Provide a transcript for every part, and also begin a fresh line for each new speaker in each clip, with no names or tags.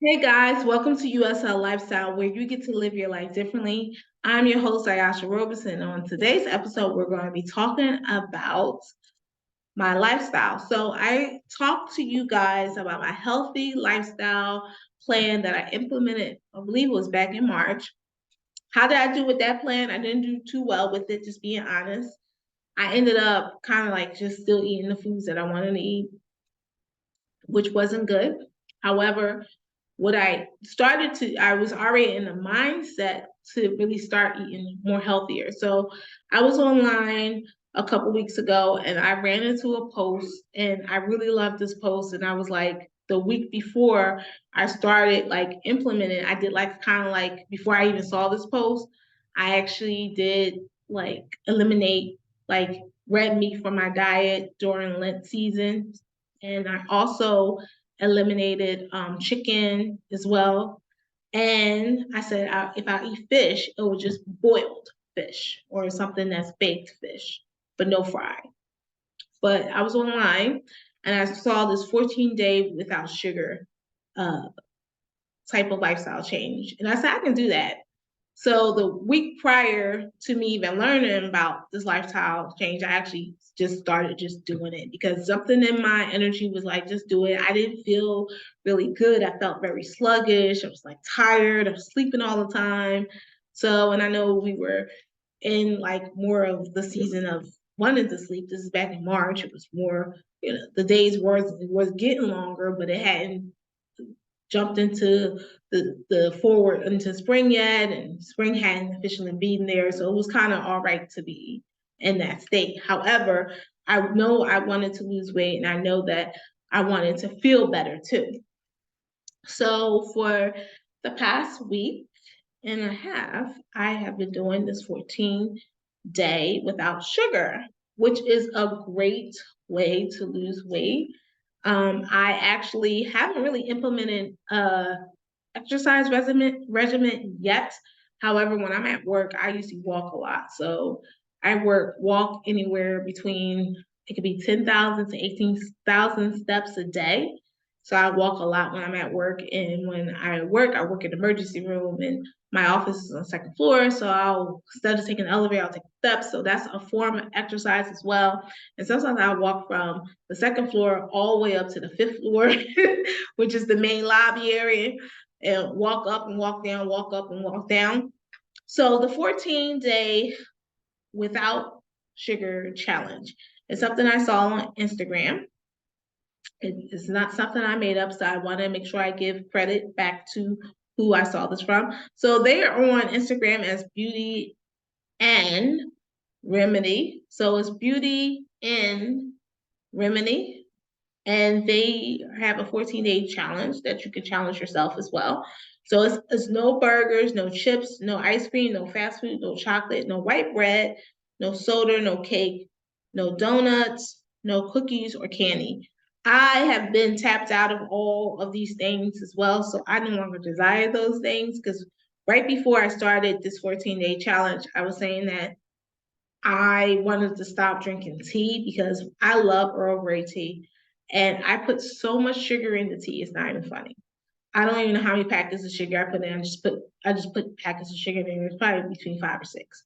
Hey guys, welcome to USL Lifestyle, where you get to live your life differently. I'm your host, Ayasha Roberson. On today's episode, we're going to be talking about my lifestyle. So, I talked to you guys about my healthy lifestyle plan that I implemented, I believe it was back in March. How did I do with that plan? I didn't do too well with it, just being honest. I ended up kind of like just still eating the foods that I wanted to eat, which wasn't good. However, I was already in the mindset to really start eating more healthier. So I was online a couple weeks ago and I ran into a post and I really loved this post. And I was like, the week before I started like implementing, I did like kind of like before I even saw this post, I actually did like eliminate like red meat from my diet during Lent season. And I also eliminated chicken as well. And I said, if I eat fish, it was just boiled fish or something that's baked fish, but no fry. But I was online and I saw this 14-day without sugar uh, type of lifestyle change. And I said, I can do that. So the week prior to me even learning about this lifestyle change, I actually just started just doing it because something in my energy was like, just do it. I didn't feel really good. I felt very sluggish. I was like tired. I was sleeping all the time. So, and I know we were in like more of the season of wanting to sleep. This is back in March. It was more, the days was getting longer, but it hadn't jumped into the forward into spring yet, and spring hadn't officially been there, so it was kind of all right to be in that state. However, I know I wanted to lose weight, and I know that I wanted to feel better too. So for the past week and a half, I have been doing this 14-day without sugar, which is a great way to lose weight. I actually haven't really implemented a exercise regimen yet. However, when I'm at work, I usually walk a lot. So I walk anywhere between it could be 10,000 to 18,000 steps a day. So I walk a lot when I'm at work, and when I work in the emergency room, and my office is on the second floor. So I'll instead of taking the elevator, I'll take steps. So that's a form of exercise as well. And sometimes I walk from the second floor all the way up to the fifth floor, which is the main lobby area, and walk up and walk down, walk up and walk down. So the 14-day without sugar challenge is something I saw on Instagram. It's not something I made up, so I want to make sure I give credit back to who I saw this from. So they are on Instagram as Beauty and Remedy. So it's Beauty and Remedy, and they have a 14-day challenge that you can challenge yourself as well. So it's no burgers, no chips, no ice cream, no fast food, no chocolate, no white bread, no soda, no cake, no donuts, no cookies or candy. I have been tapped out of all of these things as well, so I no longer desire those things because right before I started this 14-day challenge, I was saying that I wanted to stop drinking tea because I love Earl Grey tea. And I put so much sugar in the tea, it's not even funny. I don't even know how many packets of sugar I put in. I just put packets of sugar in. It's probably between 5 or 6.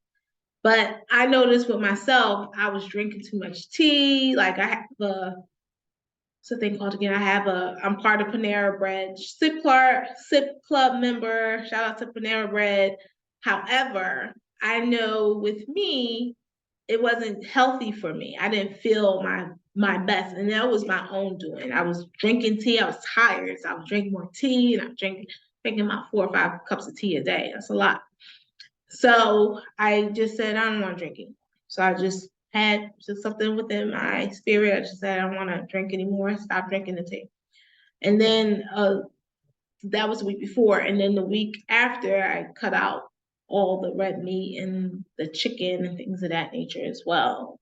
But I noticed with myself, I was drinking too much tea. Like I have what's the thing called again? I'm part of Panera Bread, Sip Club member. Shout out to Panera Bread. However, I know with me, it wasn't healthy for me. I didn't feel my best, and that was my own doing. I was drinking tea. I was tired, so I was drinking more tea, and I'm drinking my 4 or 5 cups of tea a day. That's a lot. So I just said I don't want to drink anymore. So I just had just something within my spirit. I just said I don't want to drink anymore. Stop drinking the tea. And then that was the week before, and then the week after, I cut out all the red meat and the chicken and things of that nature as well.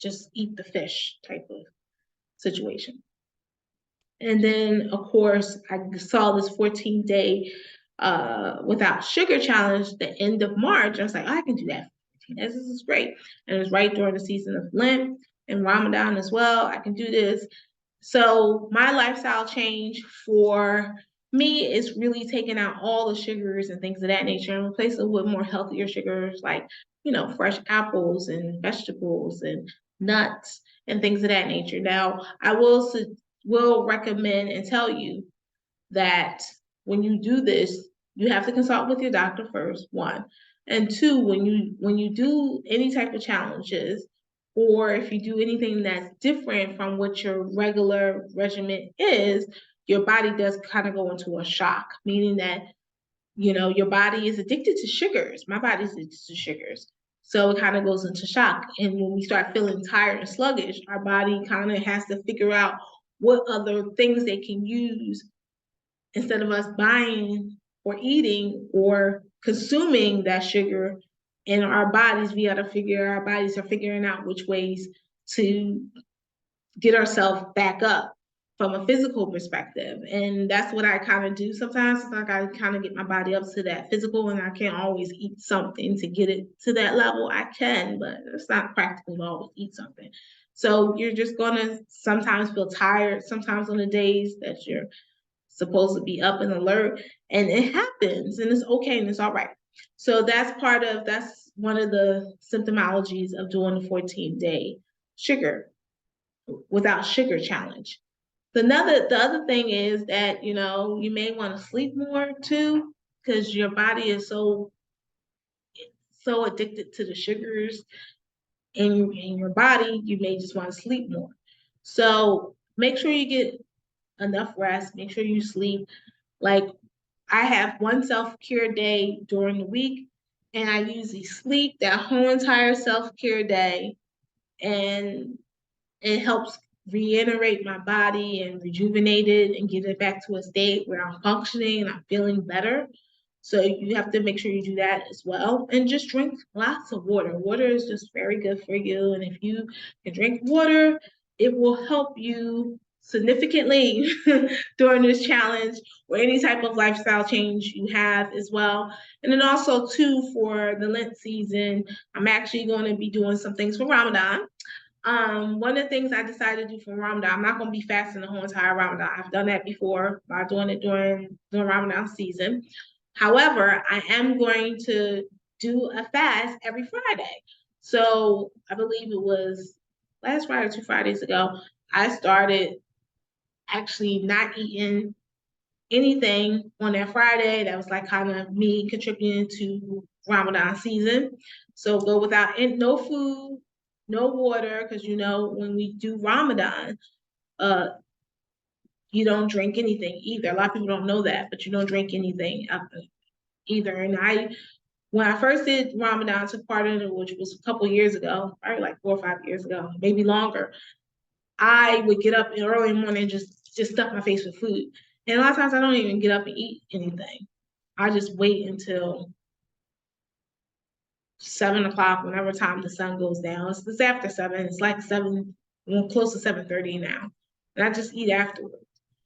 Just eat the fish type of situation. And then, of course, I saw this 14-day without sugar challenge the end of March. I was like, oh, I can do that for 14 days. This is great. And it was right during the season of Lent and Ramadan as well. I can do this. So my lifestyle change for me, it's really taking out all the sugars and things of that nature and replace it with more healthier sugars like, fresh apples and vegetables and nuts and things of that nature. Now, I will recommend and tell you that when you do this, you have to consult with your doctor first, one. And two, when you do any type of challenges, or if you do anything that's different from what your regular regimen is, your body does kind of go into a shock, meaning that your body is addicted to sugars. My body's addicted to sugars. So it kind of goes into shock. And when we start feeling tired and sluggish, our body kind of has to figure out what other things they can use instead of us buying or eating or consuming that sugar in our bodies. Our bodies are figuring out which ways to get ourselves back up from a physical perspective. And that's what I kind of do sometimes. It's like I kind of get my body up to that physical, and I can't always eat something to get it to that level. I can, but it's not practical to always eat something. So you're just going to sometimes feel tired, sometimes on the days that you're supposed to be up and alert, and it happens, and it's okay, and it's all right. So that's one of the symptomologies of doing the 14-day sugar without sugar challenge. The other thing is that you may want to sleep more too, because your body is so addicted to the sugars in your body. You may just want to sleep more. So make sure you get enough rest. Make sure you sleep. Like, I have one self-care day during the week, and I usually sleep that whole entire self-care day, and it helps reiterate my body and rejuvenate it and get it back to a state where I'm functioning and I'm feeling better. So you have to make sure you do that as well. And just drink lots of water. Water is just very good for you. And if you can drink water, it will help you significantly during this challenge or any type of lifestyle change you have as well. And then also too, for the Lent season, I'm actually going to be doing some things for Ramadan. One of the things I decided to do for Ramadan, I'm not going to be fasting the whole entire Ramadan. I've done that before by doing it during Ramadan season. However, I am going to do a fast every Friday. So I believe it was last Friday or 2 Fridays ago, I started actually not eating anything on that Friday. That was like kind of me contributing to Ramadan season. So go without no food, no water, because when we do Ramadan, uh, you don't drink anything either. A lot of people don't know that, but you don't drink anything either. And when I first did Ramadan, took part in it, which was a couple years ago, probably like 4 or 5 years ago, maybe longer. I would get up in early morning and just stuff my face with food. And a lot of times I don't even get up and eat anything. I just wait until 7 o'clock, whenever time the sun goes down. It's after 7. It's like 7, close to 7:30 now. And I just eat afterwards.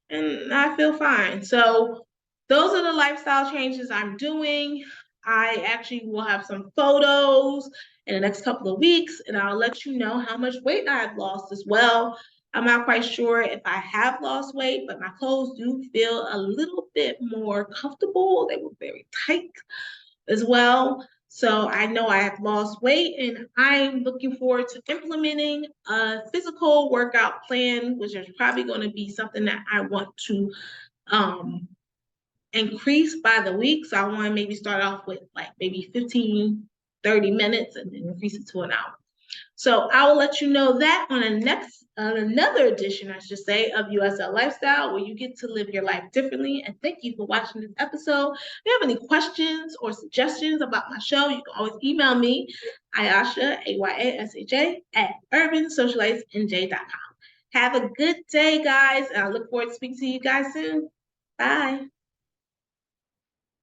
And I feel fine. So those are the lifestyle changes I'm doing. I actually will have some photos in the next couple of weeks, and I'll let you know how much weight I've lost as well. I'm not quite sure if I have lost weight, but my clothes do feel a little bit more comfortable. They were very tight as well. So I know I have lost weight, and I'm looking forward to implementing a physical workout plan, which is probably going to be something that I want to increase by the week. So I want to maybe start off with like maybe 15, 30 minutes and then increase it to an hour. So I will let you know that on another edition, I should say, of USL Lifestyle, where you get to live your life differently. And thank you for watching this episode. If you have any questions or suggestions about my show, you can always email me, Ayasha, Ayasha, at urbansocialitesnj.com. Have a good day, guys, and I look forward to speaking to you guys soon. Bye.